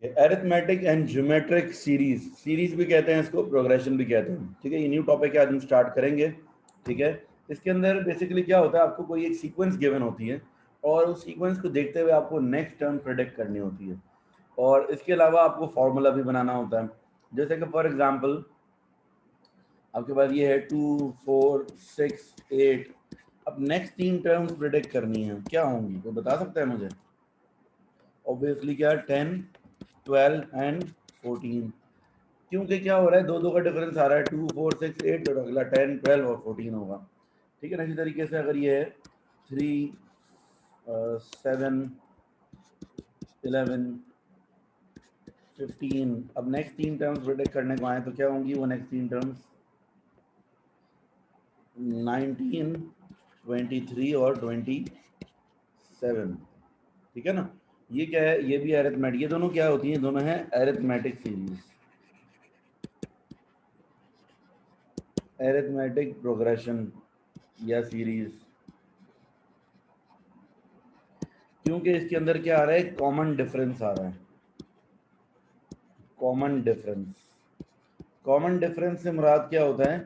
Arithmetic and geometric series, series भी कहते हैं इसको, प्रोग्रेशन भी कहते हैं। ठीक है, ये न्यू टॉपिक है, आज हम स्टार्ट करेंगे। ठीक है, इसके अंदर बेसिकली क्या होता है, आपको कोई एक सीक्वेंस गिवन होती है और उस सीक्वेंस को देखते हुए आपको नेक्स्ट टर्म प्रेडिक्ट करनी होती है, और इसके अलावा आपको फॉर्मूला भी बनाना होता है। जैसे कि फॉर एग्जांपल आपके पास ये है 2 4 6 8। अब नेक्स्ट 3 टर्म्स प्रेडिक्ट करनी है, क्या होंगी, तो बता सकता है मुझे? ऑब्वियसली क्या, 10 12 एंड 14। क्योंकि क्या हो रहा है, दो दो का डिफरेंस आ रहा है, 2 4 6 8, तो अगला 10 12 और 14 होगा। ठीक है ना, इसी तरीके से अगर ये है 3 7 11 15, अब नेक्स्ट 3 टर्म्स प्रेडिक्ट करने को आए तो क्या होंगी वो नेक्स्ट 3 टर्म्स? 19 23 और 27। ठीक है ना, ये क्या है, ये भी अरिथमेटिक, ये दोनों क्या होती हैं, दोनों हैं अरिथमेटिक सीरीज, अरिथमेटिक प्रोग्रेशन या सीरीज। क्योंकि इसके अंदर क्या आ रहा है, कॉमन डिफरेंस आ रहा है, कॉमन डिफरेंस। कॉमन डिफरेंस से मुराद क्या होता है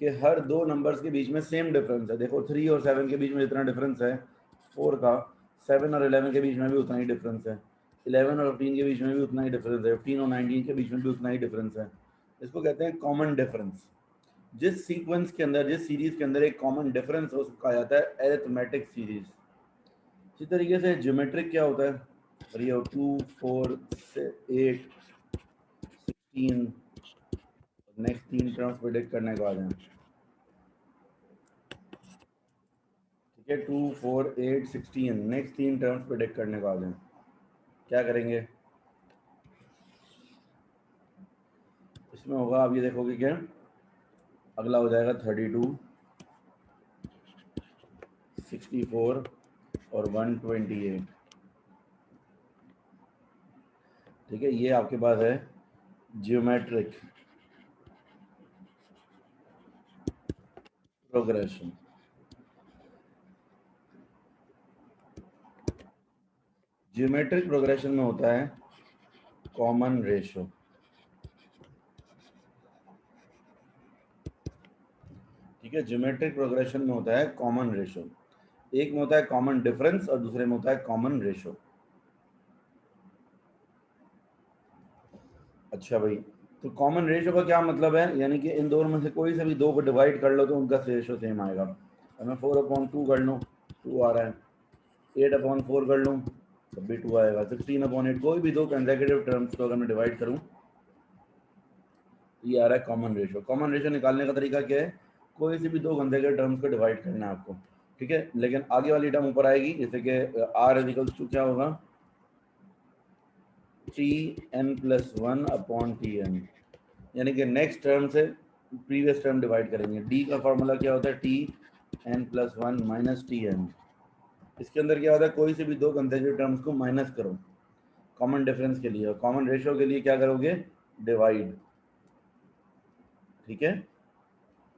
कि हर दो नंबर्स के बीच में सेम डिफरेंस है। देखो 3 और 7 के बीच में जितना डिफरेंस है 4 का, 7 और 11 के बीच में भी उतना ही डिफरेंस है, 11 और 15 के बीच में भी उतना ही डिफरेंस है, 15 और 19 के बीच में भी उतना ही डिफरेंस है। इसको कहते हैं कॉमन डिफरेंस। जिस सीक्वेंस के अंदर, जिस सीरीज के अंदर एक कॉमन डिफरेंस हो, उसको कहा जाता है अरिथमेटिक सीरीज। इसी तरीके से ज्योमेट्रिक क्या होता है, और ये 2 4 8 16, नेक्स्ट 3 टर्म्स प्रेडिक्ट करने को आ जाए। ठीक है, 2 4 8 16, नेक्स्ट 3 टर्म्स प्रेडिक्ट करने को आ जाए, क्या करेंगे? इसमें होगा, आप ये देखोगे क्या, अगला हो जाएगा 32 64 और 128। ठीक है, ये आपके पास है ज्योमेट्रिक प्रोग्रेशन। ज्योमेट्रिक प्रोग्रेशन में होता है कॉमन रेशो। ठीक है, ज्योमेट्रिक प्रोग्रेशन में होता है कॉमन रेशो। एक में होता है कॉमन डिफरेंस और दूसरे में होता है कॉमन रेशो। अच्छा भाई, तो कॉमन रेशो का क्या मतलब है, यानी कि इन दोनों में से कोई से भी दो को डिवाइड कर लो तो उनका रेशो सेम आएगा। अब मैं 4/2 कर लूँ, 2 आ रहा है, 8/4 कर लूँ तब भी 2 आएगा, 16/8, कोई भी दो कंसेक्यूटिव टर्म्स को अगर मैं डिवाइड करूँ ये आ रहा है कॉमन रेशो। कॉमन रेशो निकालने का तरीका क्या है, कोई से भी दो कंसेक्यूटिव टर्म्स को डिवाइड करना है आपको। ठीक है, लेकिन आगे वाली टर्म ऊपर आएगी, जैसे कि r इक्वल्स टू क्या होगा, Tn+1/Tn, यानी कि नेक्स्ट टर्म से प्रीवियस टर्म डिवाइड करेंगे। डी का फॉर्मूला क्या होता है, Tn+1 - Tn। इसके अंदर क्या होता है, कोई से भी दो कंसेक्यूटिव टर्म्स को माइनस करो कॉमन डिफरेंस के लिए, और कॉमन रेशियो के लिए क्या करोगे, डिवाइड। ठीक है,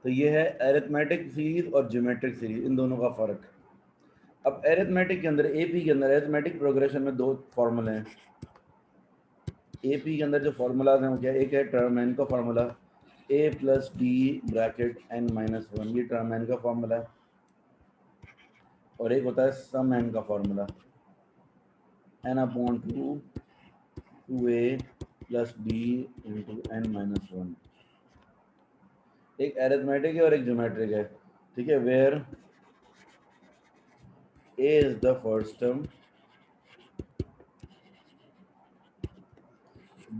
तो ये है अरिथमेटिक सीरीज और ज्योमेट्रिक सीरीज, इन दोनों का फर्क। अब अरिथमेटिक के अंदर, एपी के अंदर, अरिथमेटिक प्रोग्रेशन में दो फॉर्मूले हैं। एपी के अंदर जो फॉर्मूलाज हैं वो क्या, एक है टर्म एन का फार्मूला, a+b(n-1), ये टर्म एन का फॉर्मूला है, और एक होता है सम एन का फॉर्मूला, n/2 2a+b(n-1). एक अरिथमेटिक है और एक ज्योमेट्रिक है। ठीक है, where a is the first term,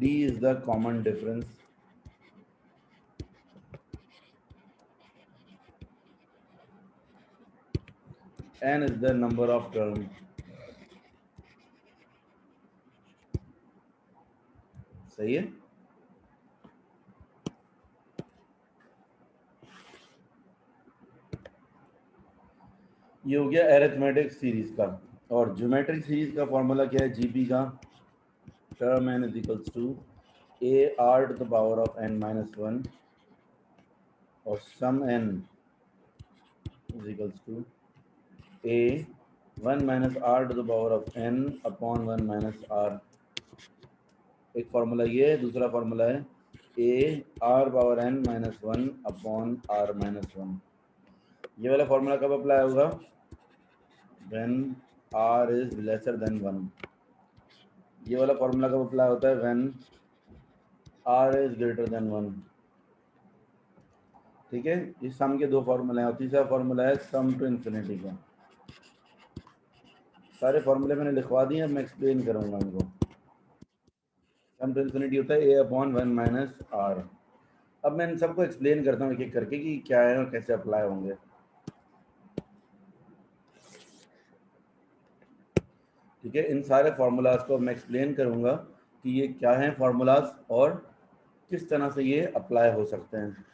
d is the common difference, n is the number of term। सही है, ये हो गया अरिथमेटिक सीरीज का। और ज्योमेट्रिक सीरीज का फॉर्मूला क्या है, जीपी का, term n is equals to ar⁴n-1 और sum n is equals to a1 - r⁴n/1 - r एक फार्मूला ये है, दूसरा फार्मूला है a r power n minus one upon r minus one. ये वाला फार्मूला कब अप्लाई होगा? When r is lesser than one. ये वाला फार्मूला कब अप्लाई होता है? When r is greater than one. ठीक है, इस सम के दो फार्मूले हैं और तीसरा फार्मूला है सम टू इन्फिनिटी का। सारे फार्मूले मैंने लिखवा दिए, अब मैं एक्सप्लेन करूंगा इनको। सम टू इन्फिनिटी होता है ए अपॉन वन माइनस आर। अब मैं इन सबको एक्सप्लेन करता हूँ एक एक करके कि क्या है और कैसे अप्लाई होंगे। ठीक है, इन सारे फार्मूलाज को मैं एक्सप्लेन करूंगा कि ये क्या हैं फार्मूलाज और किस तरह से ये अप्लाई हो सकते हैं।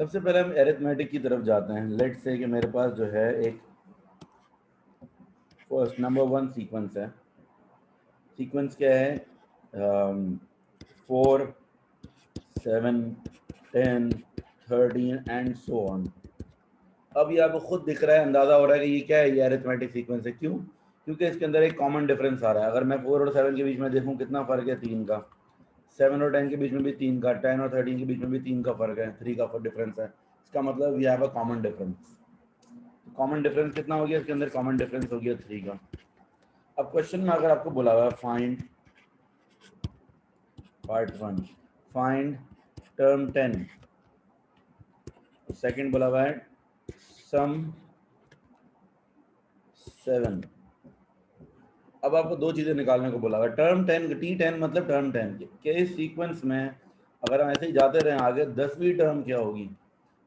सबसे पहले हम एरिथमेटिक की तरफ जाते हैं। लेट से कि मेरे पास जो है एक फर्स्ट नंबर वन सीक्वेंस है। सीक्वेंस क्या है? 4 7 10 13 एंड सो ऑन। अब ये आपको खुद दिख रहा है, अंदाजा हो रहा है कि ये क्या है, ये अरिथमेटिक सीक्वेंस है। क्यों? क्योंकि इसके अंदर एक कॉमन डिफरेंस आ रहा है। अगर मैं 4 और 7 के बीच में देखूं कितना फर्क है? 3 का। 7 और 10 के बीच में भी 3 का, 10 और 13 के बीच में भी 3 का फर्क है, 3 का डिफरेंस है। इसका मतलब we have a common difference. Common difference कितना हो गया इसके अंदर? कॉमन डिफरेंस हो गया 3 का। अब क्वेश्चन में अगर आपको बोला हुआ है find part 1 find term 10, second बोला हुआ है सम 7। अब आपको दो चीजें निकालने को बोला हुआ है। टर्म 10 T10 मतलब टर्म 10 के इस सीक्वेंस में अगर हम ऐसे ही जाते रहे आगे 10वीं टर्म क्या होगी?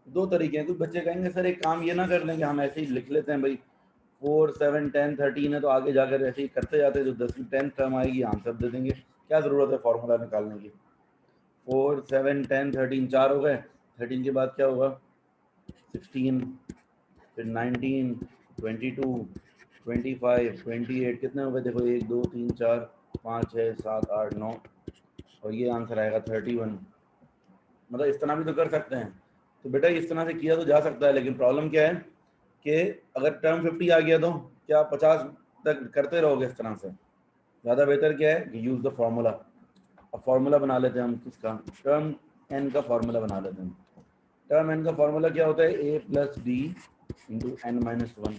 दो तरीके हैं। कुछ बच्चे कहेंगे सर एक काम ये ना कर लेंगे, हम ऐसे ही लिख लेते हैं भाई 4 7 10 13 है तो आगे जाकर ऐसे ही करते जाते हैं, जो 10वीं 10th टर्म आएगी आंसर दे देंगे। क्या जरूरत है फॉर्मूला निकालने की? 4 7 10 13 चार हो गए, 13 के बाद क्या होगा? 16, फिर 19 22 25 28, कितने हो गए? देखो 1 2 3 4 5 6 7 8 9 और ये आंसर आएगा 31। मतलब इस तरह भी तो कर सकते हैं। तो बेटा इस तरह से किया तो जा सकता है, लेकिन प्रॉब्लम क्या है कि अगर टर्म 50 आ गया तो क्या आप 50 तक करते रहोगे इस तरह से? ज़्यादा बेहतर क्या है कि यूज़ द फार्मूला। अब फार्मूला बना लेते हैं हम किसका? टर्म एन का फार्मूला बना लेते हैं। टर्म एन का फार्मूला क्या होता है? A plus b into n minus one,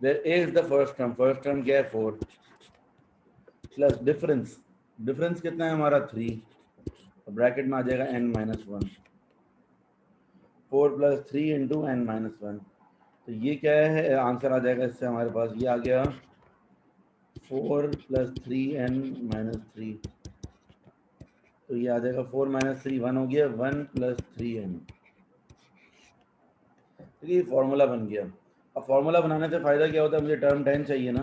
where a is the first term. First term क्या है? 4 प्लस डिफरेंस। डिफरेंस कितना है हमारा? 3। ब्रैकेट में आ जाएगा n minus one. 4 plus 3 into n minus one. तो ये क्या है? आंसर आ जाएगा इससे हमारे पास, ये आ गया 4 प्लस 3 एन माइनस 3। तो ये आ जाएगा 4 माइनस 3 1 हो गया, 1 प्लस 3 एन। तो ये फॉर्मूला बन गया। अब फॉर्मूला बनाने से फ़ायदा क्या होता है? मुझे टर्म 10 चाहिए ना,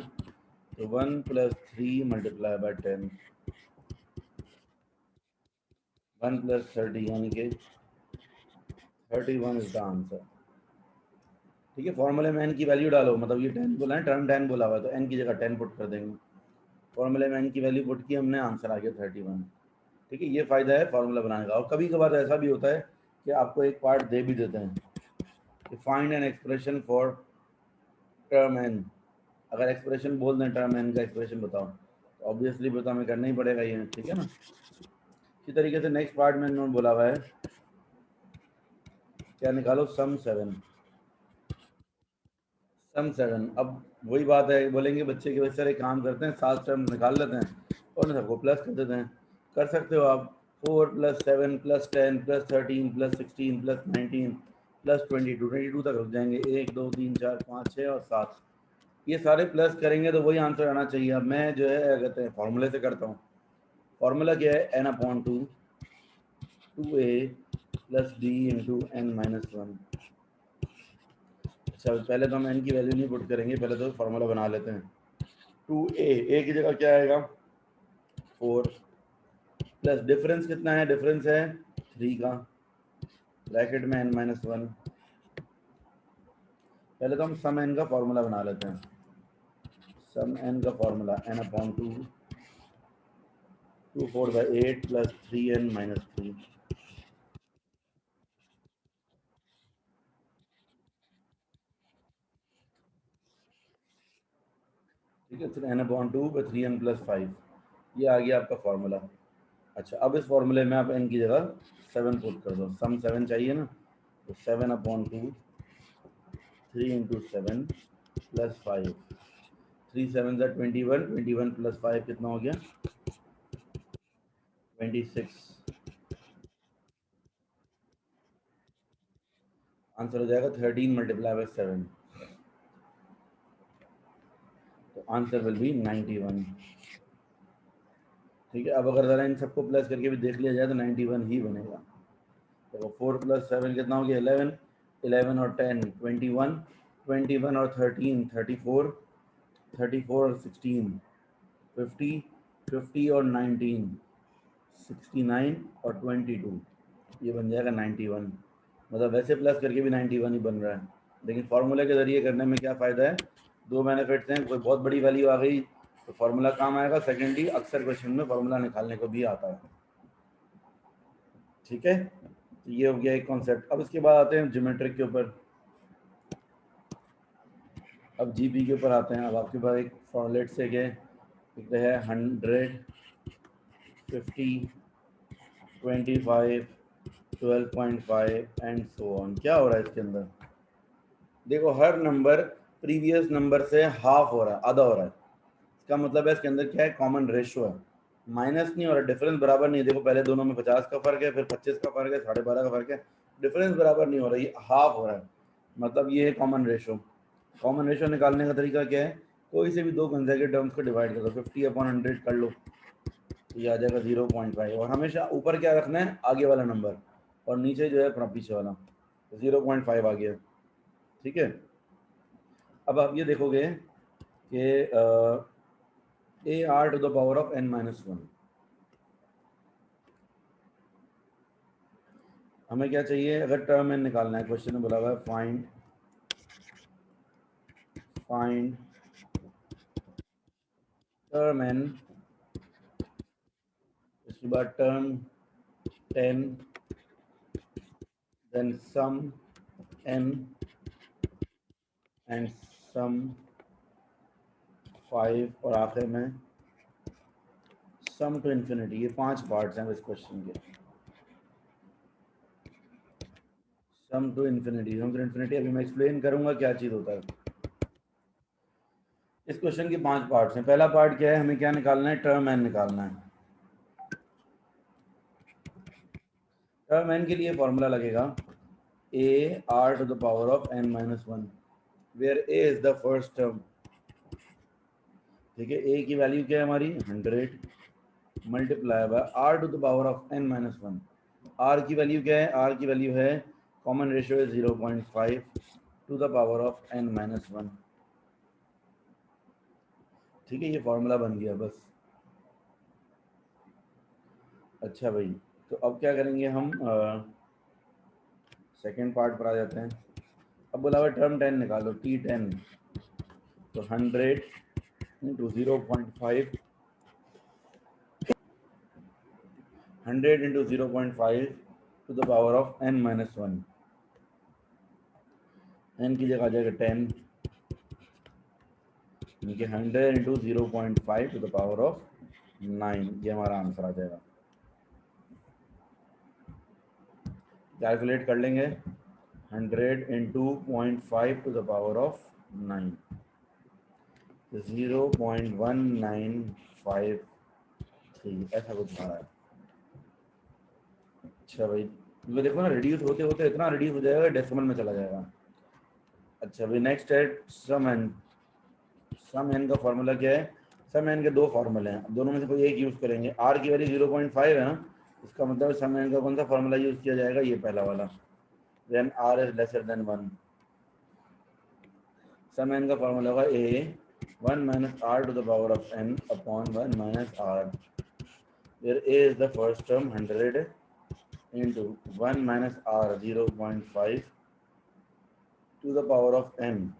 तो 1 प्लस 3 मल्टीप्लाई बाय 10, 1 प्लस 30 यानी कि 31 इज द आंसर। ठीक है, फॉर्मूले में एन की वैल्यू डालो, मतलब ये 10 बोला है, टर्म 10 बोला हुआ है तो एन की जगह 10 पुट कर देंगे। फॉर्मूले में एन की वैल्यू पुट की हमने, आंसर आ गया 31। ठीक है, ये फ़ायदा है फार्मूला बनाने का। और कभी कभार ऐसा भी होता है कि आपको एक पार्ट दे भी देते हैं कि find an expression for term n. अगर एक्सप्रेशन बोल दें टर्म एन का एक्सप्रेशन बताओ, तो ऑब्वियसली बता हमें करना ही पड़ेगा ये। ठीक है ना? इसी तरीके से नेक्स्ट पार्ट में इन्होंने बोला हुआ है क्या निकालो? सम 7। सम 7। अब वही बात है, बोलेंगे बच्चे के बच्चे एक काम करते हैं 7 टर्म निकाल लेते हैं और ना सबको प्लस कर देते हैं। कर सकते हो आप। 4 plus 7 plus 10 plus 13 plus 16 plus 19 plus 22 तक रुक जाएंगे। 1 2 3 4 5 6 और 7, ये सारे प्लस करेंगे तो वही आंसर आना चाहिए। अब मैं जो है कहते हैं फॉर्मूले से करता हूँ। फॉर्मूला क्या है? N upon two 2a plus b into n minus one. अच्छा, पहले तो हम एन की वैल्यू नहीं पुट करेंगे, पहले तो फार्मूला बना लेते हैं। 2a, ए की जगह क्या आएगा? 4 प्लस डिफरेंस कितना है? डिफरेंस है 3 का, ब्रैकेट में एन माइनस वन। पहले तो हम सम एन का फार्मूला बना लेते हैं। सम एन का formula n upon two 2 4 by 8 plus 3n minus 3। ठीक है, फिर n/2 पे 3n + 5, ये आ गया आपका फॉर्मूला। अच्छा, अब इस फॉर्मूले में आप n की जगह 7 पुट कर दो, सम 7 चाहिए ना, तो 7/2 3 × 7 + 5, 3 7 21, 21 + 5 कितना हो गया 26। आंसर हो जाएगा 13 × 7, तो आंसर विल बी 91। ठीक है, अब अगर ज़रा इन सबको प्लस करके भी देख लिया जाए तो 91 ही बनेगा। तो 4 + 7 कितना हो गया 11, 11 और 10 21, 21 और 13 34, 34 और 16 50, 50 और 19 69 और 22, ये बन जाएगा 91। मतलब वैसे प्लस करके भी 91 ही बन रहा है, लेकिन फार्मूला के ज़रिए करने में क्या फ़ायदा है, दो बेनिफिट्स हैं, कोई बहुत बड़ी वैल्यू आ गई तो फार्मूला काम आएगा, सेकेंडली अक्सर क्वेश्चन में फार्मूला निकालने को भी आता है। ठीक है, तो ये हो गया एक कॉन्सेप्ट। अब इसके बाद आते हैं ज्योमेट्रिक के ऊपर, अब जीपी के ऊपर आते हैं। अब आपके पास एक फॉर्मुलेट से है 100 50 25 12.5 एंड सो ऑन। क्या हो रहा है इसके अंदर, देखो हर नंबर प्रीवियस नंबर से हाफ हो रहा है, आधा हो रहा है। इसका मतलब है इसके अंदर क्या है, कॉमन रेशियो है, माइनस नहीं हो रहा, डिफरेंस बराबर नहीं है। देखो पहले दोनों में 50 का फर्क है, फिर 25 का फर्क है, 12.5 का फर्क है, डिफरेंस बराबर नहीं हो रहा, ये हाफ हो रहा है, मतलब ये है कॉमन रेशियो। कॉमन रेशियो निकालने का तरीका क्या है, कोई से भी दो कंसेक्यूटिव टर्म्स को डिवाइड कर दो, 50/100 कर लो, तो ये आ जाएगा 0.5, और हमेशा ऊपर क्या रखना है, आगे वाला नंबर, और नीचे जो है अपना पीछे वाला, तो 0.5 आ गया। ठीक है, अब आप ये देखोगे कि AR⁴ हमें क्या चाहिए, अगर टर्म एन निकालना है, क्वेश्चन में बोला हुआ है फाइंड टर्म एन, इसके बाद term 10, then sum n and sum 5, और आखिर में सम टू इन्फिनिटी। ये 5 पार्ट्स हैं इस क्वेश्चन के, sum to infinity. Sum to infinity अभी मैं एक्सप्लेन करूंगा क्या चीज़ होता है। इस क्वेश्चन के 5 पार्ट्स हैं। पहला पार्ट क्या है, हमें क्या निकालना है, टर्म एन निकालना है। टर्म एन के लिए फॉर्मूला लगेगा AR⁴n-1, where A is the first term. ठीक है, A की वैल्यू क्या है हमारी 100 मल्टीप्लाई बाय R⁴n-1। R की वैल्यू क्या है, R की वैल्यू है, कॉमन रेशियो है 0.5 to the power of n-1। ठीक है, ये फॉर्मूला बन गया बस। अच्छा भाई, तो अब क्या करेंगे हम, सेकेंड पार्ट पर आ जाते हैं। अब बोला हुआ टर्म 10 निकालो, T10, तो 100 into 0.5, 100 into 0.5 to the power of n-1। n की जगह आ जाएगा 10, यानी कि 100 into 0.5 to the power of 9, ये हमारा आंसर आ जाएगा। कैलकुलेट कर लेंगे, 100 into 0.5 to the power of 9, 0.1953, ऐसा कुछ आ रहा है। अच्छा भाई, ये देखो ना, रिड्यूस होते होते इतना रिड्यूस हो जाएगा, डेसिमल में चला जाएगा। अच्छा भाई, नेक्स्ट है सम एन। सम एन का फॉर्मूला क्या है, सम एन के दो फॉर्मूले हैं, दोनों में से कोई एक यूज़ करेंगे। आर की वैल्यू 0.5 है ना, इसका मतलब सम एन का कौन सा फॉर्मूला यूज़ किया जाएगा, ये पहला वाला, then r is lesser than 1। Sum n का फॉर्मूला होगा A1 - R to the power of n upon 1 - R, where A is the first term 100 into 1 - R 0.5 to the power of n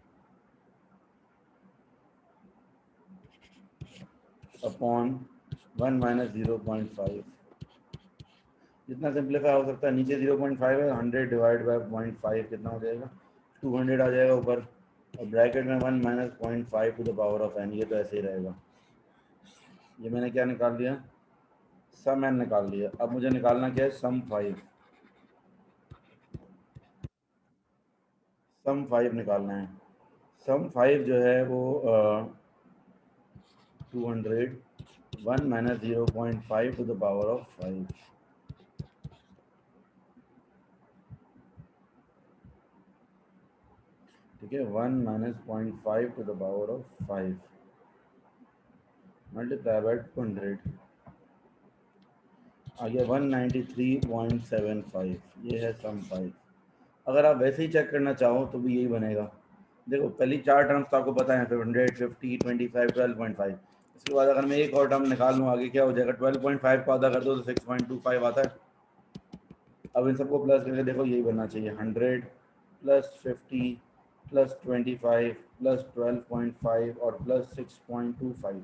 upon 1 - 0.5। जितना simplify हो सकता है, नीचे 0.5 है, 100 divide by 0.5 कितना हो जाएगा, 200 आ जाएगा ऊपर। और ब्रैकेट में 1 minus 0.5 to the power of n, ये तो ऐसे ही रहेगा। ये मैंने क्या निकाल लिया, सम n निकाल लिया। अब मुझे निकालना क्या है, सम 5, सम 5 निकालना है। सम 5 जो है वो 200, 1 minus 0.5 to the power of 5, ठीक है। 1 minus 0.5 to the power of 5 multiply by 200 आ गया 193.75, ये है सम 5। अगर आप वैसे ही चेक करना चाहो तो भी यही बनेगा। देखो पहली चार टर्म्स तो आपको पता है, 100, 50, 25, 12.5। इसके बाद अगर मैं एक और टर्म निकाल लूँ आगे क्या हो जाएगा, 12.5 को आधा कर दो तो 6.25 आता है। अब इन सबको प्लस करके देखो, यही बनना चाहिए 100 प्लस 50 प्लस 25 प्लस 12.5 और प्लस 6.25,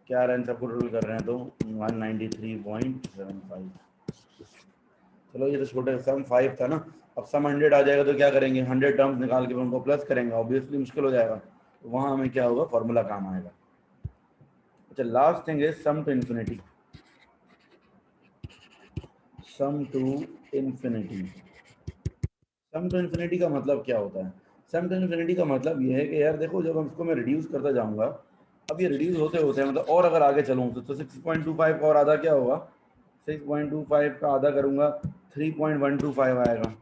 क्या रहा है, इन सबको टोटल कर रहे हैं तो 193.75। चलो ये तो छोटे सम 5 था ना। अब सम 100 आ जाएगा तो क्या करेंगे, 100 टर्म्स निकाल के उनको प्लस करेंगे, ऑब्वियसली मुश्किल हो जाएगा, तो वहाँ हमें क्या होगा, फॉर्मूला काम आएगा। अच्छा, last thing is sum to infinity, sum to infinity. Sum to infinity का मतलब क्या होता है, सम टू इन्फिनिटी का मतलब ये है कि यार देखो, जब हम इसको मैं रिड्यूस करता जाऊंगा, अब ये रिड्यूस होते होते मतलब और अगर आगे चलूँ तो 6.25 का और आधा क्या होगा, 6.25 का आधा करूंगा 3.125 आएगा।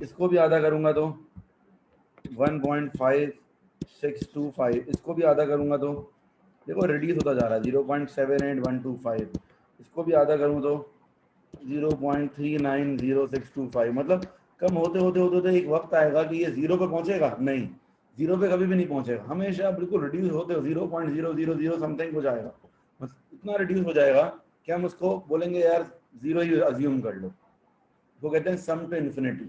इसको भी आधा करूंगा तो 1.5625, इसको भी आधा करूंगा तो देखो रिड्यूस होता जा रहा है 0.78125, इसको भी आधा करूँ तो 0.390625। मतलब कम होते होते होते होते एक वक्त आएगा कि ये जीरो पे पहुंचेगा नहीं, जीरो पे कभी भी नहीं पहुंचेगा, हमेशा बिल्कुल रिड्यूस होते हो 0.000 समथिंग हो जाएगा, बस इतना रिड्यूस हो जाएगा कि हम उसको बोलेंगे यार जीरो ही अज्यूम कर लो। वो कहते हैं सम टू इन्फिनिटी।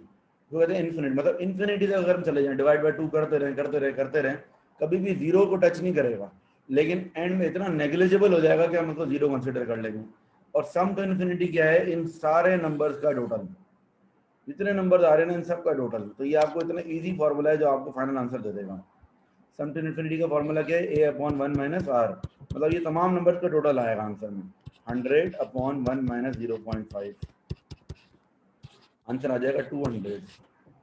वो कहते हैं इन्फिनिट मतलब इन्फिनिटी तक अगर हम चले जाएं, डिवाइड बाय 2 करते रहें करते रहें करते रहें, कभी भी जीरो को टच नहीं करेगा, लेकिन एंड में इतना नेग्लिजिबल हो जाएगा कि हम उसको जीरो कंसिडर कर लेंगे। और सम टू इन्फिनिटी क्या है, इन सारे नंबर्स का टोटल, जितने नंबर आ रहे हैं ना इन सब का टोटल। तो ये आपको इतना इजी फॉर्मूला है जो आपको फाइनल आंसर दे देगा। सम टू इन्फिनिटी का फॉर्मूला क्या है, ए अपॉन 1 माइनस आर, मतलब ये तमाम नंबर्स का टोटल आएगा आंसर में, 100 अपॉन 1 माइनस 0.5, आंसर आ जाएगा 200।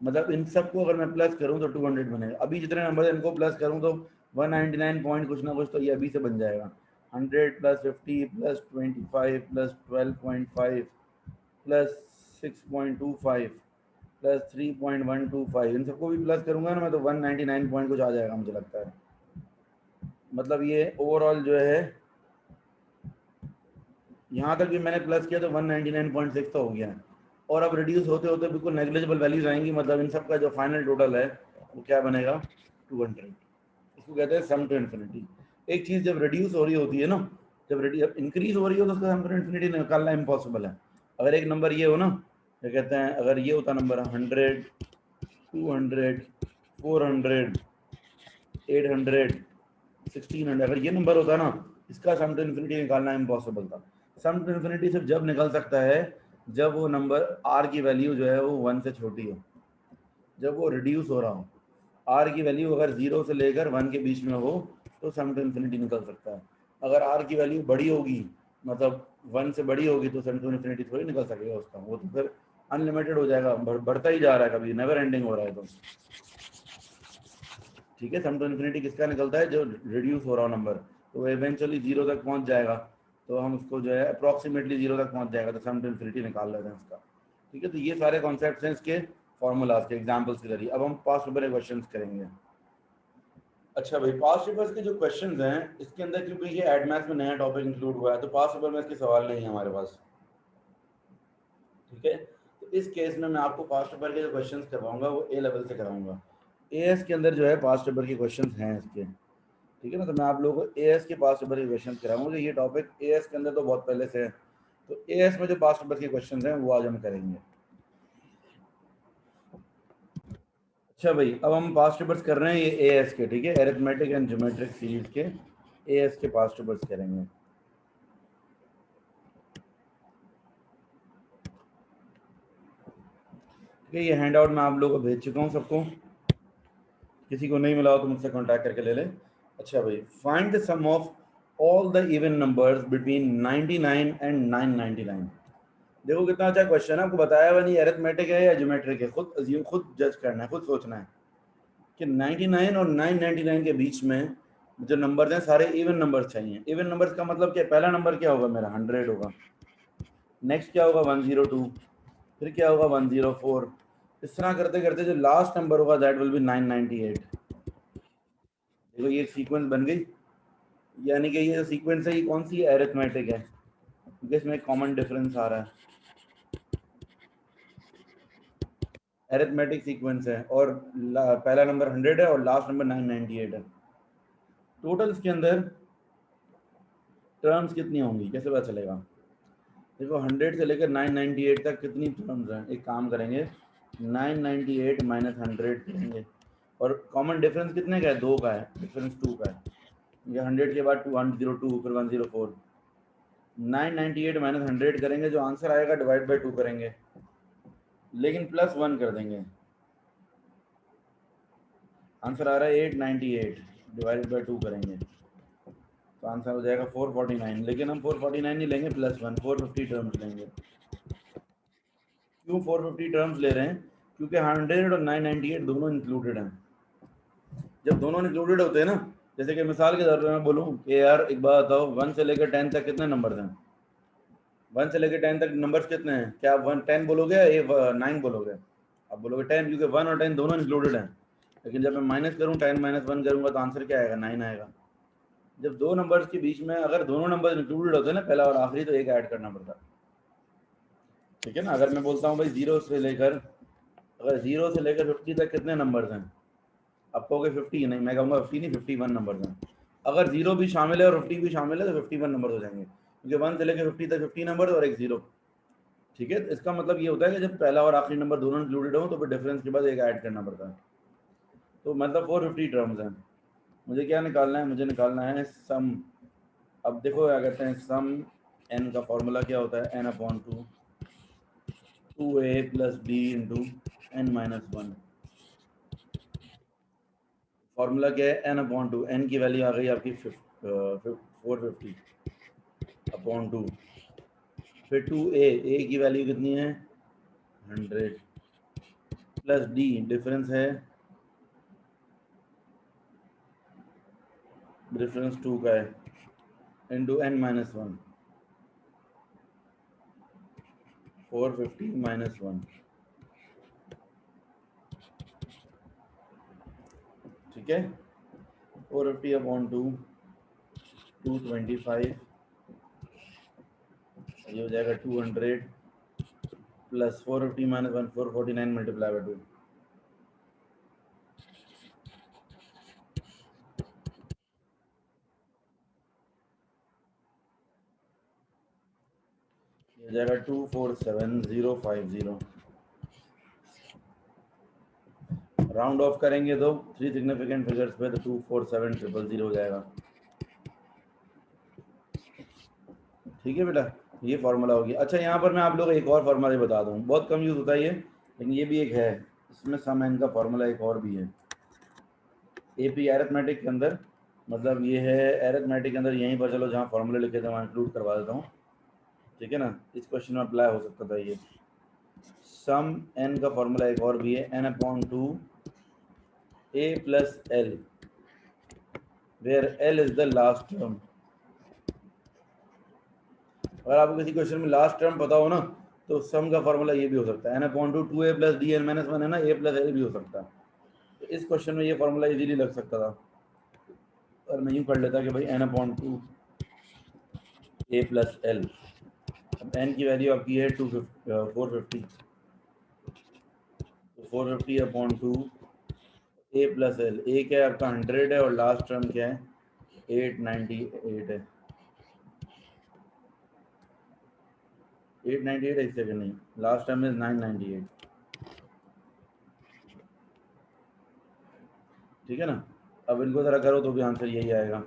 मतलब इन सबको अगर मैं प्लस करूं तो 200 बनेगा। अभी जितने नंबर इनको प्लस करूं तो 199 पॉइंट कुछ ना कुछ तो ये अभी से बन जाएगा। 100 plus 50 plus 25 plus 12.5 plus 6.25 plus 3.125, इन सबको भी प्लस करूंगा ना मैं तो 199 पॉइंट कुछ आ जाएगा मुझे लगता है। मतलब ये ओवरऑल जो है यहाँ तक भी मैंने प्लस किया तो 199.6 तो हो गया है। और अब रिड्यूस होते होते बिल्कुल नेग्लिजिबल वैल्यूज आएंगी, मतलब इन सब का जो फाइनल टोटल है वो क्या बनेगा, 200। इसको कहते हैं सम टू इन्फिनिटी। एक चीज जब रिड्यूस हो रही होती है ना, जब इंक्रीज हो रही हो तो उसका सम टू इन्फिनिटी निकालना इम्पॉसिबल है। अगर एक नंबर ये हो ना, क्या कहते हैं, अगर ये होता नंबर 100, 200, 400, 800, 1600, अगर ये नंबर होता ना, इसका सम टू इन्फिनिटी निकालना इम्पॉसिबल था। सम टू इन्फिनिटी सिर्फ जब निकल सकता है जब वो नंबर आर की वैल्यू जो है वो 1 से छोटी हो, जब वो रिड्यूस हो रहा हो। आर की वैल्यू अगर 0 से लेकर 1 के बीच में हो तो सम टू इन्फिनिटी निकल सकता है। अगर आर की वैल्यू बड़ी होगी, मतलब 1 से बड़ी होगी, तो सम टू इन्फिनिटी थोड़ी निकल सकेगा उसका, वो तो फिर अनलिमिटेड हो जाएगा, बढ़ता ही जा रहा है, कभी नेवर एंडिंग हो रहा है तो। ठीक है, सम टू इन्फिनिटी किसका निकलता है, जो रिड्यूस हो रहा हो नंबर, तो वो इवेंचुअली जीरो तक पहुंच जाएगा, तो हम उसको जो है अप्रोक्सीमेटली जीरो तक पहुंच जाएगा, तो सम टू इन्फिनिटी निकाल लेते हैं उसका। ठीक है, तो ये सारे कॉन्सेप्ट्स हैं इसके फॉर्मूलाज के एग्जांपल्स के जरिए। अब हम पास्ट पेपर के क्वेश्चंस करेंगे। अच्छा भाई, पास्ट पेपर्स के जो क्वेश्चंस हैं इसके अंदर, क्योंकि ये एडमैथ्स में नया टॉपिक इंक्लूड हुआ है, तो पास्ट पेपर में इसके सवाल नहीं है हमारे पास। ठीक है, तो इस केस में मैं आपको पास्ट पेपर के जो क्वेश्चंस करवाऊंगा वो ए लेवल से कराऊंगा। एएस के अंदर जो है पास्ट पेपर के क्वेश्चंस हैं इसके। ठीक है ना, तो मैं आप लोगों को एएस के पास्ट पेपर के क्वेश्चंस कराऊंगा। ये टॉपिक एएस के अंदर तो बहुत पहले से है, तो एएस में जो पास्ट पेपर के क्वेश्चंस हैं वो आज हम करेंगे। अच्छा भाई, अब हम पास्ट पेपर्स कर रहे हैं ये एएस के, ठीक है, अरिथमेटिक एंड ज्योमेट्रिक सीरीज के एएस के पास्ट पेपर्स करेंगे। ठीक है, ये हैंड आउट मैं आप लोगों को भेज चुका हूँ सबको। किसी को नहीं मिला हो तो मुझसे कांटेक्ट करके ले ले। अच्छा भाई, find the sum of all the even numbers between 99 and 999। देखो कितना अच्छा क्वेश्चन है, आपको बताया हुआ नहीं अरिथमेटिक है या ज्योमेट्रिक है, खुद जज करना है, खुद सोचना है कि 99 और 999 के बीच में जो नंबर्स हैं सारे इवन नंबर्स चाहिए। इवन नंबर्स का मतलब क्या, पहला नंबर क्या होगा मेरा 100 होगा, नेक्स्ट क्या होगा 102, फिर क्या होगा 104, इस तरह करते करते जो लास्ट नंबर होगा दैट विल बी 998। देखो ये सीक्वेंस बन गई, यानी कि ये जो सीक्वेंस है ये कौन सी अरिथमेटिक है, क्योंकि इसमें कॉमन डिफरेंस आ रहा है, अरिथमेटिक सीक्वेंस है, और पहला नंबर 100 है और लास्ट नंबर 998 है। टोटल इसके अंदर टर्म्स कितनी होंगी कैसे पता चलेगा, देखो 100 से लेकर 998 तक कितनी टर्म्स हैं, एक काम करेंगे 998 माइनस 100 करेंगे, और कॉमन डिफरेंस कितने का है, 2 का है, डिफरेंस 2 का है, ये 100 के बाद 102 फिर 104, 998 माइनस 100 करेंगे, जो आंसर आएगा डिवाइड बाई 2 करेंगे, लेकिन प्लस 1 कर देंगे, आंसर आ रहा है 898 डिवाइडेड बाई 2 करेंगे तो आंसर हो जाएगा 449, लेकिन हम 449 नहीं लेंगे, प्लस 1 450 टर्म्स लेंगे। क्यों 450 टर्म्स ले रहे हैं, क्योंकि 100 और 998 दोनों इंक्लूडेड हैं। जब दोनों इंक्लूडेड होते हैं ना, जैसे कि मिसाल के तौर पर मैं बोलूँ कि यार एक बात बताओ 1 से लेकर 10 तक कितने नंबर हैं, 1 से लेकर 10 तक नंबर्स कितने हैं, क्या आप 10 बोलोगे या 9 बोलोगे, आप बोलोगे 10, क्योंकि 1 और 10 दोनों इंक्लूडेड हैं। लेकिन जब मैं माइनस करूँ 10 माइनस 1 करूँगा तो आंसर क्या आएगा, 9 आएगा। जब दो नंबर्स के बीच में अगर दोनों नंबर इंक्लूडेड होते हैं ना, पहला और आखिरी, तो एक ऐड करना पड़ता है, ठीक है ना। अगर मैं बोलता हूँ भाई 0 से लेकर, अगर 0 से लेकर 50 तक कितने नंबर्स हैं, आप कहोगे 50, नहीं मैं कहूँगा 50 नहीं 51 नंबर्स हैं। अगर 0 भी शामिल है और 50 भी शामिल है तो 51 नंबर हो जाएंगे, क्योंकि 1 से लेकर 50 तक 50 नंबर और एक 0, ठीक है। इसका मतलब ये होता है कि जब पहला और आखिरी नंबर दोनों इंक्लूडेड हो तो फिर डिफरेंस के बाद एक ऐड करना पड़ता है। तो मतलब 450 टर्म्स हैं। मुझे क्या निकालना है, मुझे निकालना है सम। अब देखो क्या कहते हैं, सम एन का फॉर्मूला क्या होता है, n upon 2 a plus b into n minus 1। Formula क्या है, एन अपॉन 2, एन की वैल्यू आ गई आपकी 450 अपॉन 2, फिर 2a की वैल्यू कितनी है 100, प्लस d डिफरेंस है, डिफरेंस 2 का है, इंटू एन माइनस 1, 450 माइनस 1, ठीक है। 450 अपॉन 2 225, ये हो जाएगा 200, प्लस 450 माइनस 1 449 मल्टीप्लाई बाई 2, ये हो जाएगा 247050। राउंड ऑफ करेंगे तो 3 सिग्निफिकेंट फिगर्स पे तो 247000 हो जाएगा, ठीक है बेटा। ये फार्मूला हो गया। अच्छा यहाँ पर मैं आप लोग एक और फार्मूला बता दूँ, बहुत कम यूज़ होता है ये, लेकिन ये भी एक है, इसमें सम एन का फार्मूला एक और भी है एपी एरिथमेटिक के अंदर, मतलब ये है एरिथमेटिक के अंदर, यहीं पर चलो जहाँ फार्मूले लिखे थे वहाँ इंक्लूड करवा देता हूँ, ठीक है ना। इस क्वेश्चन में अप्लाई हो सकता था ये। सम एन का फार्मूला एक और भी है, n upon 2 a plus l, where l is the last term. अगर आपको किसी क्वेश्चन में लास्ट टर्म पता हो ना, तो सम का फार्मूला ये भी हो सकता है, n upon 2 a plus d n minus 1 है ना, a प्लस एल भी हो सकता है। तो इस क्वेश्चन में ये फार्मूला इजीली लग सकता था, और मैं यूँ कर लेता कि भाई n upon 2 a plus l, अब एन की वैल्यू आपकी है 450, तो 450 upon 2 a plus l, a क्या है आपका 100 है और लास्ट टर्म क्या है 898 है, 898 एक सेकंड नहीं, लास्ट टर्म इज 998, ठीक है ना। अब इनको ज़रा करो तो भी आंसर यही आएगा।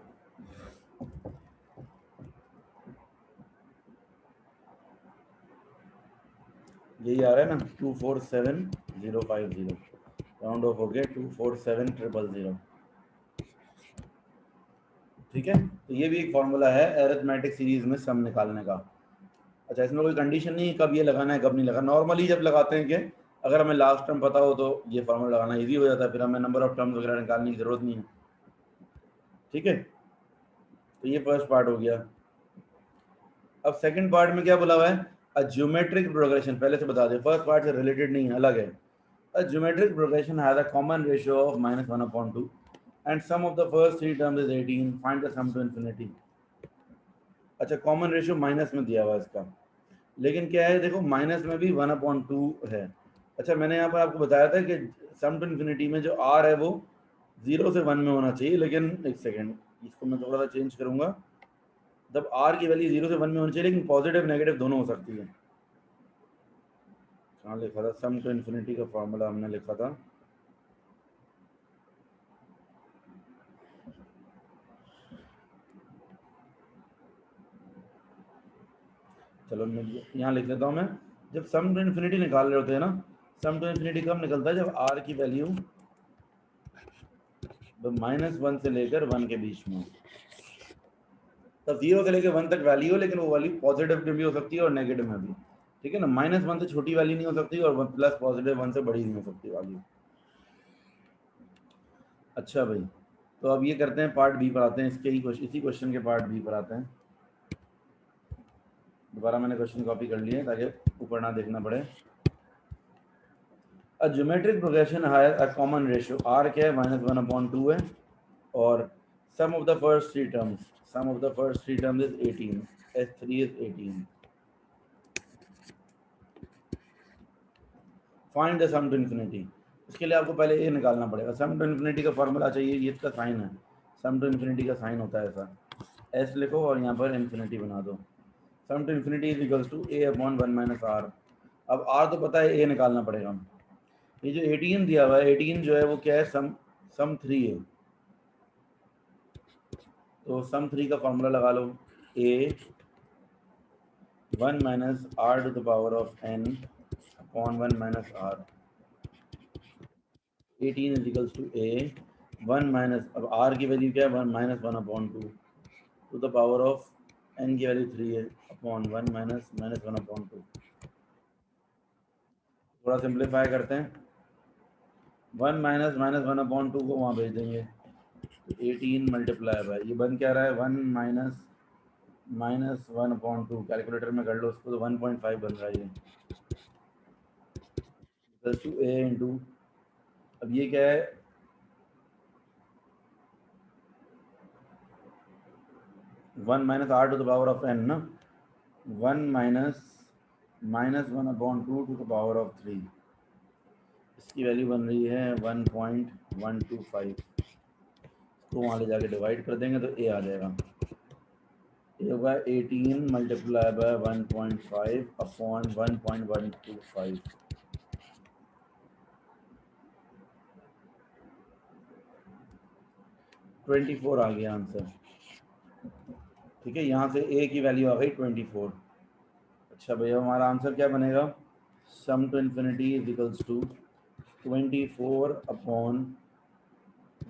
यही आ रहा है ना 247050, राउंड ऑफ हो गया 247,000। ठीक है, तो ये भी एक फॉर्मूला है एरिथमेटिक सीरीज में सम निकालने का। अच्छा, इसमें कोई कंडीशन नहीं है कब ये लगाना है कब नहीं लगाना। नॉर्मली जब लगाते हैं कि अगर हमें लास्ट टर्म पता हो तो ये फॉर्मूला लगाना इजी हो जाता है, फिर हमें नंबर ऑफ टर्म्स वगैरह निकालने की जरूरत नहीं है। ठीक है, तो ये फर्स्ट पार्ट हो गया। अब सेकंड पार्ट में क्या बोला हुआ है, अ ज्योमेट्रिक प्रोग्रेशन। पहले से बता दें, फर्स्ट पार्ट से रिलेटेड नहीं है, अलग है। A geometric progression has a common ratio of -1/2 and sum of the first three terms is 18, find the sum to infinity. अच्छा, कॉमन रेशियो माइनस में दिया हुआ है इसका, लेकिन क्या है देखो, माइनस में भी 1/2 है। अच्छा, मैंने यहाँ पर आपको बताया था कि सम टू इन्फिनिटी में जो आर है वो 0 से 1 में होना चाहिए, लेकिन एक सेकेंड, इसको मैं थोड़ा सा चेंज करूंगा। जब आर की वैल्यू 0 से 1 में होनी चाहिए, लेकिन पॉजिटिव नेगेटिव दोनों हो सकती है। कहाँ लिखा था सम टू इन्फिनिटी का फॉर्मूला, हमने लिखा था चलो मैं यहाँ लिख लेता हूँ मैं। जब सम टू इन्फिनिटी निकाल रहे होते हैं ना, सम टू इन्फिनिटी कब निकलता है, जब आर की वैल्यू -1 से लेकर 1 के बीच में, तब 0 से लेकर 1 तक वैल्यू हो, लेकिन वो वैल्यू पॉजिटिव में भी हो सकती है और नेगेटिव में भी। ठीक है ना, -1 से छोटी वैल्यू नहीं हो सकती और प्लस पॉजिटिव 1 से बड़ी नहीं हो सकती वैल्यू। अच्छा भाई, तो अब ये करते हैं पार्ट बी पर आते हैं, इसके ही इसी क्वेश्चन के पार्ट बी पर आते हैं। दोबारा मैंने क्वेश्चन कॉपी कर लिए ताकि ऊपर ना देखना पड़े। A geometric progression has a common ratio, r क्या है, -1/2 है, और sum of the first three terms, sum of the first three terms is 18, S3 is 18। Find the sum to infinity. इसके लिए आपको पहले ये निकालना पड़ेगा, सम टू इन्फिनिटी का फॉर्मूला चाहिए, ये इसका साइन है, सम टू इन्फिनिटी का साइन होता है ऐसा, एस लिखो और यहाँ पर इन्फिनिटी बना दो। Sum to infinity is equals to a/1 - r। अब r तो पता है, a निकालना पड़ेगा। ये जो 18 दिया हुआ है, 18 जो है वो क्या है, सम 3 है, तो सम 3 का फॉर्मूला लगा लो, a1 - r to the power of n/1 - r। 18 is equals to a 1 minus, अब r की वैल्यू क्या है, 1 - 1/2 to the power of n की वैल्यू 3 है, अपॉन 1 - -1/2। थोड़ा सिंप्लीफाई करते हैं, 1 - -1/2 को वहाँ भेज देंगे, तो 18 मल्टीप्लाई बाय, ये बन क्या रहा है, 1 - -1/2, कैलकुलेटर में कर लो उसको, तो 1.5 बन रहा है ये, प्लस टू a इंटू, अब ये क्या है, 1 - r to the power of n ना, 1 - -1/2 to the power of 3, इसकी वैल्यू बन रही है 1.125। तो वहाँ ले जाके डिवाइड कर देंगे तो a आ जाएगा, ये होगा 18 मल्टीप्लाई बाय 1.5 अपॉन 1.125। 24 आ गया आंसर। ठीक है, यहाँ से a की वैल्यू आ गई 24। अच्छा भैया, हमारा आंसर क्या बनेगा, sum to infinity is equals to 24 upon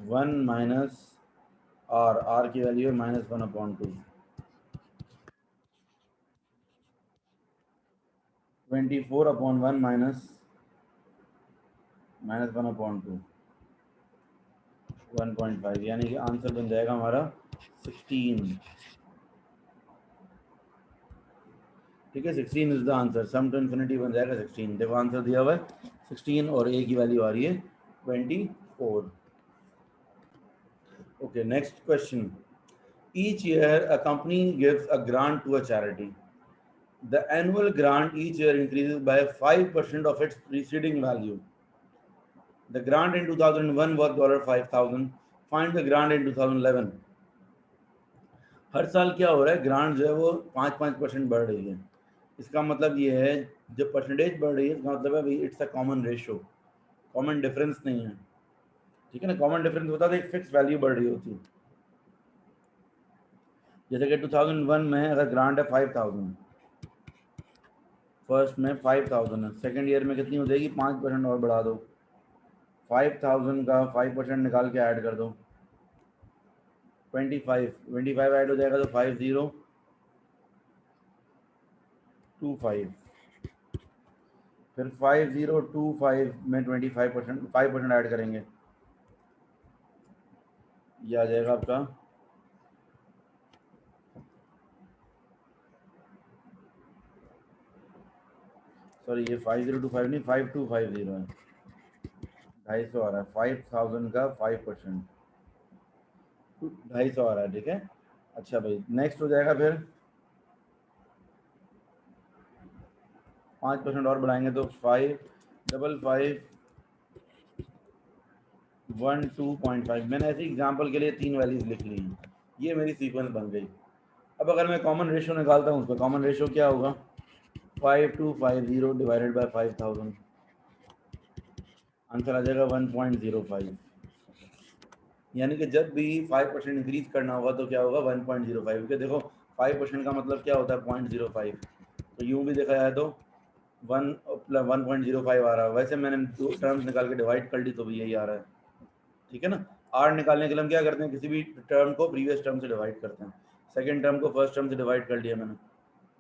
1 minus r की वैल्यू है -1/2, 24 अपॉन 1 -1/2, 1.5, यानी कि आंसर बन जाएगा हमारा 16। ठीक है, 16 is the answer, sum to infinity बन जाएगा 16। देखो आंसर दिया हुआ है 16 और a की वैल्यू आ रही है 24। Okay, next question. Each year a company gives a grant to a charity. The annual grant each year increases by 5% of its preceding value. The grant in 2001 was $5,000. Find the grant in 2011. हर साल क्या हो रहा है, grant जो है वो 5% बढ़ रही है। इसका मतलब ये है, जब परसेंटेज बढ़ रही है इसका मतलब है भाई it's a common ratio, common difference नहीं है। ठीक है ना, कॉमन डिफरेंस होता है एक फिक्स वैल्यू बढ़ रही होती है। जैसे कि 2001 में अगर ग्रांट है 5,000, फर्स्ट में 5,000 है, सेकेंड ईयर में कितनी हो जाएगी, 5% और बढ़ा दो, 5000 का 5% निकाल के ऐड कर दो, 25 ऐड हो जाएगा तो 5025, फिर 5025 में 25% 5% ऐड करेंगे, ये आ जाएगा आपका सॉरी ये 5025 नहीं 5250 है, 250 आ रहा है, 5000 का 5% 250 आ रहा है, ठीक है। अच्छा भाई नेक्स्ट हो जाएगा फिर 5% और बढ़ाएंगे तो 5551 मैंने ऐसे एग्जाम्पल के लिए 3 वैल्यूज लिख ली हैं, ये मेरी सीक्वेंस बन गई। अब अगर मैं कॉमन रेशियो निकालता हूँ, उसका कॉमन रेशियो क्या होगा, 5250 डिवाइडेड बाय 5000, आंसर आ जाएगा 1.05। यानी कि जब भी 5% इंक्रीज करना होगा तो क्या होगा 1.05, क्योंकि देखो 5% का मतलब क्या होता है 0.05, तो यूँ भी देखा जाए तो 1.05 आ रहा है। वैसे मैंने दो टर्म्स निकाल के डिवाइड कर ली तो भी यही आ रहा है, ठीक है ना। आर निकालने के लिए हम क्या करते हैं, किसी भी टर्म को प्रीवियस टर्म से डिवाइड करते हैं, सेकंड टर्म को फर्स्ट टर्म से डिवाइड कर लिया मैंने,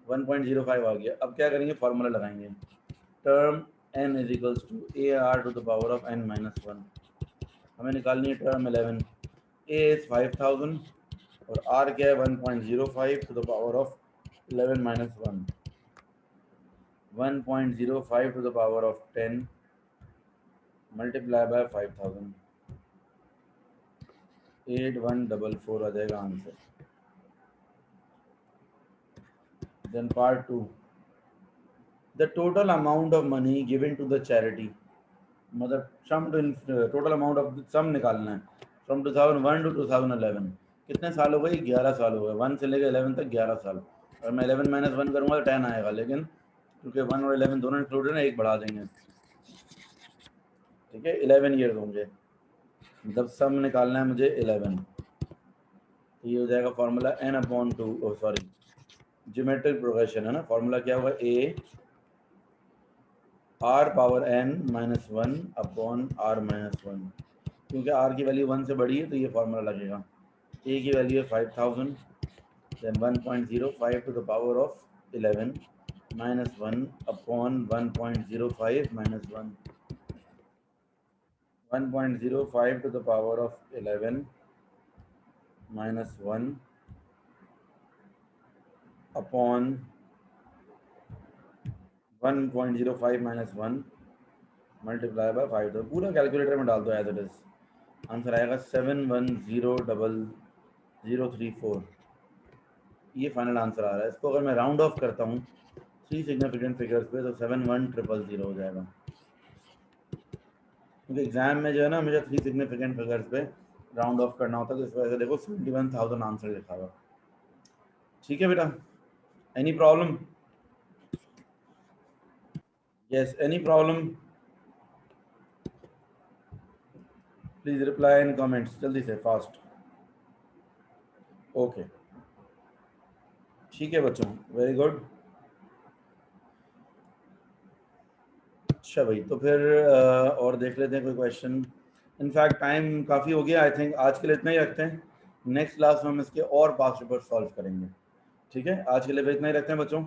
1.05 आ गया। अब क्या करेंगे, फार्मूला लगाएंगे, term n is equals to a r to the power of n minus 1, हमें निकालनी है टर्म 11, a इज 5000 और r क्या है 1.05 to the power of 11 minus 1, 1.05 to the power of 10 multiply by 5000, 8144 आ जाएगा answer. Then part 2, the total amount of money given to the charity, मतलब sum total amount of sum निकालना है from 2001 to 2011, कितने साल हो गए, 11 साल हो गए, 1 से लेकर 11 तक 11 साल, और मैं 11 माइनस 1 करूँगा तो 10 आएगा, लेकिन क्योंकि 1 और 11 दोनों इंक्लूडेड है, एक बढ़ा देंगे, ठीक है। 11 ईयर्स होंगे, मतलब सम निकालना है मुझे 11, तो ये हो जाएगा formula n/2, sorry geometric progression है ना, फॉर्मूला क्या होगा, a r power n minus 1 upon r minus 1, क्योंकि r की वैल्यू 1 से बड़ी है तो ये फॉर्मूला लगेगा। a की वैल्यू है 5000, then 1.05 to the power of 11 minus 1 upon 1.05 minus 1, 1.05 to the power of 11 minus 1 upon 1.05 minus 1 multiply by 5, तो पूरा कैलकुलेटर में डाल दो एज इट इज, आंसर आएगा 710034, ये फाइनल आंसर आ रहा है। इसको अगर मैं राउंड ऑफ करता हूँ 3 सिग्निफिकेंट फिगर्स पे तो 71000 हो जाएगा, क्योंकि एग्जाम में जो है ना मुझे 3 सिग्निफिकेंट फिगर्स पे राउंड ऑफ करना होता है, तो इस वजह से देखो 71,000 आंसर लिखा हुआ, ठीक है बेटा। Any problem, yes any problem, please reply in comments जल्दी से फास्ट, ओके ठीक है बच्चों, वेरी गुड। अच्छा भाई, तो फिर और देख लेते हैं कोई क्वेश्चन, इनफैक्ट टाइम काफ़ी हो गया, आई थिंक आज के लिए इतना ही रखते हैं, नेक्स्ट क्लास में हम इसके और पास्ट पेपर सॉल्व करेंगे, ठीक है। आज के लिए इतना ही रखते हैं बच्चों।